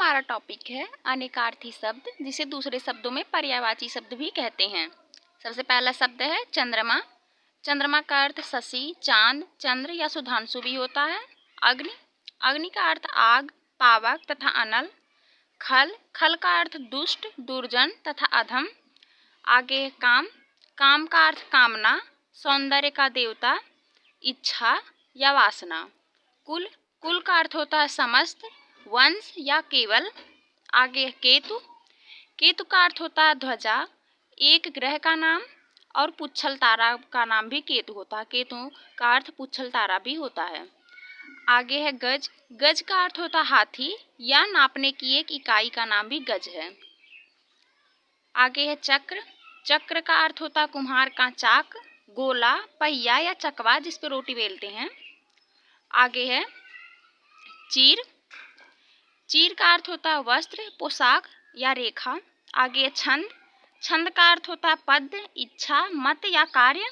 हमारा टॉपिक है अनेकार्थी शब्द, जिसे दूसरे शब्दों में पर्यायवाची शब्द भी कहते हैं। सबसे पहला शब्द है चंद्रमा। चंद्रमा का अर्थ शशि, चांद, चंद्र या सुधांशु भी होता है। अग्नि, अग्नि का अर्थ आग, पावक तथा अनल। खल, खल का अर्थ दुष्ट, दुर्जन तथा अधम। आगे काम, काम का अर्थ कामना, सौंदर्य का देवता, इच्छा या वासना। कुल, कुल का अर्थ होता है समस्त, वंश या केवल। आगे केतु, केतु का अर्थ होता है ध्वजा, एक ग्रह का नाम, और पुच्छल तारा का नाम भी केतु होता है। केतु का अर्थ पुच्छल तारा भी होता है। आगे है गज, गज का अर्थ होता है हाथी या नापने की एक इकाई का नाम भी गज है। आगे है चक्र, चक्र का अर्थ होता है कुम्हार का चाक, गोला, पहिया या चकवा जिस पे रोटी बेलते हैं। आगे है चीर, चीर का अर्थ होता है वस्त्र, पोशाक या रेखा। आगे है छंद, छंद का अर्थ होता है पद, इच्छा, मत या कार्य।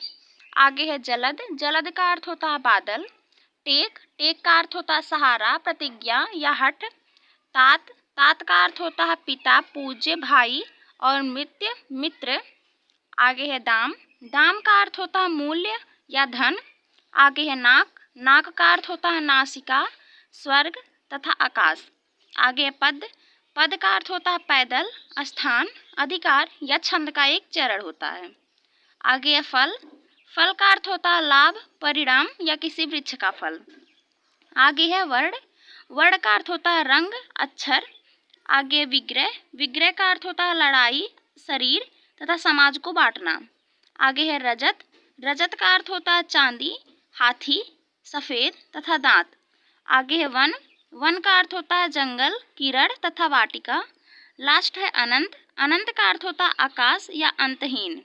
आगे है जलद, जलद का अर्थ होता है बादल। टेक, टेक का अर्थ होता है सहारा, प्रतिज्ञा या हट। तात, तात का अर्थ होता है पिता, पूज्य, भाई और मित्र, मित्र। आगे है दाम, दाम का अर्थ होता है मूल्य या धन। आगे है नाक, नाक का अर्थ होता है नासिका, स्वर्ग तथा आकाश। आगे है पद, पद का अर्थ होता है पैदल, स्थान, अधिकार या छंद का एक चरण होता है। आगे है फल, फल का अर्थ होता है लाभ, परिणाम या किसी वृक्ष का फल। आगे है वर्ण, वर्ण का अर्थ होता है रंग, अक्षर। आगे विग्रह, विग्रह का अर्थ होता है लड़ाई, शरीर तथा समाज को बांटना। आगे है रजत, रजत का अर्थ होता है चांदी, हाथी, सफेद तथा दांत। आगे है वन, वन का अर्थ होता है जंगल, किरण तथा वाटिका। लास्ट है अनंत, अनंत का अर्थ होता है आकाश या अंतहीन।